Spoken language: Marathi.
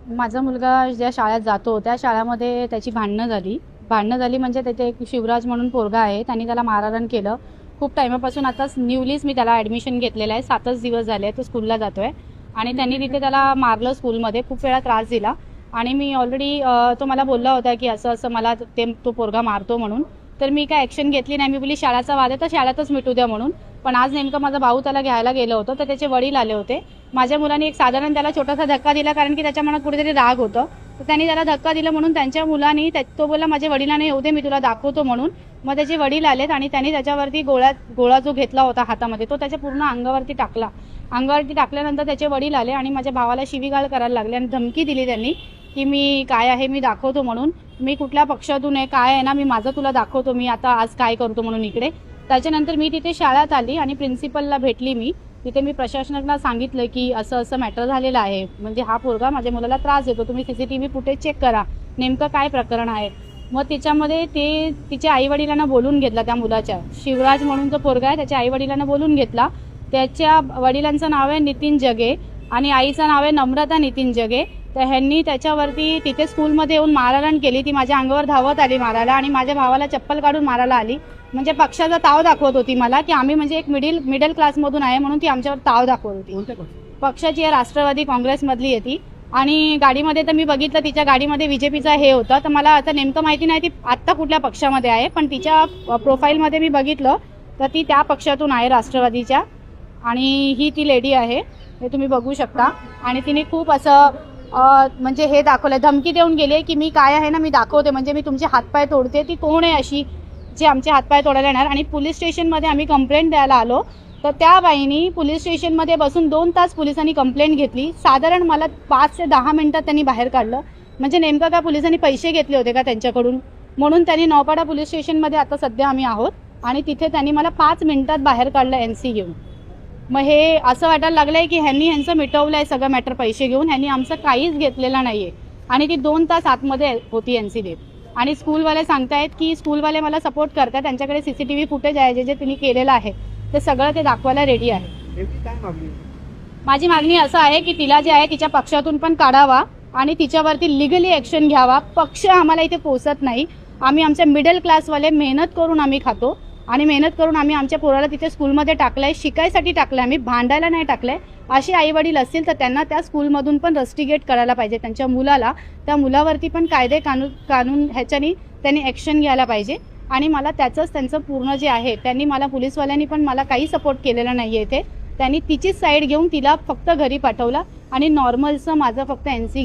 माझा मुलगा ज्या शाळेत जातो त्या शाळेमध्ये त्याची भांडणं झाली म्हणजे तिथे एक शिवराज म्हणून पोरगा आहे, त्यांनी त्याला मारहाण केलं. खूप टाईमापासून आताच न्यूलीच मी त्याला ॲडमिशन घेतलेलं आहे, 7च दिवस झाले तो स्कूलला जातो आहे आणि त्यांनी तिथे त्याला मारलं स्कूलमध्ये, खूप वेळा त्रास दिला आणि मी ऑलरेडी तो मला बोलला होता की असं असं मला तो पोरगा मारतो म्हणून. तर मी काय ॲक्शन घेतली नाही. मी बोलली शाळेचा वाद आहे तर शाळेतच मिटू द्या म्हणून. पण आज नेमकं माझा भाऊ त्याला घ्यायला गेलं होतं तर त्याचे वडील आले होते. माझ्या मुलाने एक साधारण त्याला छोटासा धक्का दिला कारण की त्याच्या मनात कुठेतरी राग होतं. तर त्यांनी त्याला धक्का दिला म्हणून त्यांच्या मुलांनी तो बोलला माझ्या वडिलांना येऊ दे मी तुला दाखवतो म्हणून. मग त्याचे वडील आलेत आणि त्यांनी त्याच्यावरती गोळा जो घेतला होता हातामध्ये तो त्याच्या पूर्ण अंगावरती टाकल्यानंतर त्याचे वडील आले आणि माझ्या भावाला शिवीगाळ करायला लागले आणि धमकी दिली त्यांनी की मी काय आहे मी दाखवतो म्हणून. मी कुठल्या पक्षातून आहे काय आहे ना मी माझं तुला दाखवतो मी आता आज काय करतो म्हणून इकडे. त्याच्यानंतर मी तिथे शाळेत आली आणि प्रिन्सिपलला भेटली. मी तिथे मी प्रशासनाला सांगितलं की असं असं मॅटर झालेलं आहे, म्हणजे हा पोरगा माझ्या मुलाला त्रास देतो, तुम्ही CCTV फुटेज चेक करा नेमकं काय प्रकरण आहे. मग त्याच्यामध्ये ते तिच्या आईवडिलांना बोलून घेतला, त्या मुलाच्या शिवराज म्हणून जो पोरगा आहे त्याच्या आईवडिलांना बोलून घेतला. त्याच्या वडिलांचं नाव आहे नितीन जगे आणि आईचं नाव आहे नम्रता नितीन जगे. तर ह्यांनी त्याच्यावरती तिथे स्कूलमध्ये येऊन मारहाण केली. ती माझ्या अंगावर धावत आली मारायला आणि माझ्या भावाला चप्पल काढून मारायला आली. म्हणजे पक्षाचा ताव दाखवत होती मला की आम्ही म्हणजे एक मिडल क्लासमधून आहे म्हणून ती आमच्यावर ताव दाखवत होती. पक्षाची आहे राष्ट्रवादी काँग्रेसमधली आहे ती. आणि गाडीमध्ये तर मी बघितलं तिच्या गाडीमध्ये BJPचा हे होतं. तर मला आता नेमकं माहिती नाही ती आत्ता कुठल्या पक्षामध्ये आहे, पण तिच्या प्रोफाईलमध्ये मी बघितलं तर ती त्या पक्षातून आहे राष्ट्रवादीच्या. आणि ही ती लेडी आहे हे तुम्ही बघू शकता. आणि तिने खूप असं म्हणजे हे दाखवलंय, धमकी देऊन गेले की मी काय आहे ना मी दाखवते, म्हणजे मी तुमचे हातपाय तोडते. ती कोण आहे अशी जे आमचे हातपाय तोडायला येणार. आणि पोलीस स्टेशनमध्ये आम्ही कंप्लेंट द्यायला आलो तर त्या बाईनी पोलीस स्टेशनमध्ये बसून 2 तास पोलिसांनी कंप्लेंट घेतली. साधारण मला 5 ते 10 मिनिटात त्यांनी बाहेर काढलं. म्हणजे नेमकं काय पोलिसांनी पैसे घेतले होते का त्यांच्याकडून, म्हणून त्यांनी नौपाडा पोलीस स्टेशनमध्ये आता सध्या आम्ही आहोत आणि तिथे त्यांनी मला 5 मिनिटात बाहेर काढलं NC घेऊन. मग हे असं वाटायला लागलंय की ह्यांनी ह्यांचं मिटवलंय सगळं मॅटर पैसे घेऊन, ह्यांनी आमचं काहीच घेतलेलं नाहीये. आणि ती 2 तास आतमध्ये होती NC देत. आणि स्कूलवाले सांगतायत की स्कूलवाले मला सपोर्ट करतात, त्यांच्याकडे CCTV फुटेज आहे जे तुम्ही केलेलं आहे ते सगळं ते दाखवायला रेडी आहे. माझी मागणी असं आहे की तिला जे आहे तिच्या पक्षातून पण काढावा आणि तिच्यावरती लिगली ॲक्शन घ्यावा. पक्ष आम्हाला इथे पोचत नाही. आम्ही आमच्या मिडल क्लासवाले मेहनत करून आम्ही खातो आणि मेहनत करून आम्ही आमच्या पोराला तिथे स्कूलमध्ये टाकलंय, शिकायसाठी टाकलंय, आम्ही भांडायला नाही टाकलंय. असे आईवडील असतील तर त्यांना त्या स्कूलमधून पण रस्टिगेट करायला पाहिजे त्यांच्या मुलाला. त्या मुलावरती पण कायदे कानून ह्याच्यानी त्यांनी ॲक्शन घ्यायला पाहिजे. आणि मला त्यांचं पूर्ण जे आहे त्यांनी मला पोलीसवाल्यांनी पण मला काही सपोर्ट केलेला नाही आहे इथे. त्यांनी तिचीच साईड घेऊन तिला फक्त घरी पाठवला आणि नॉर्मलचं माझं फक्त NC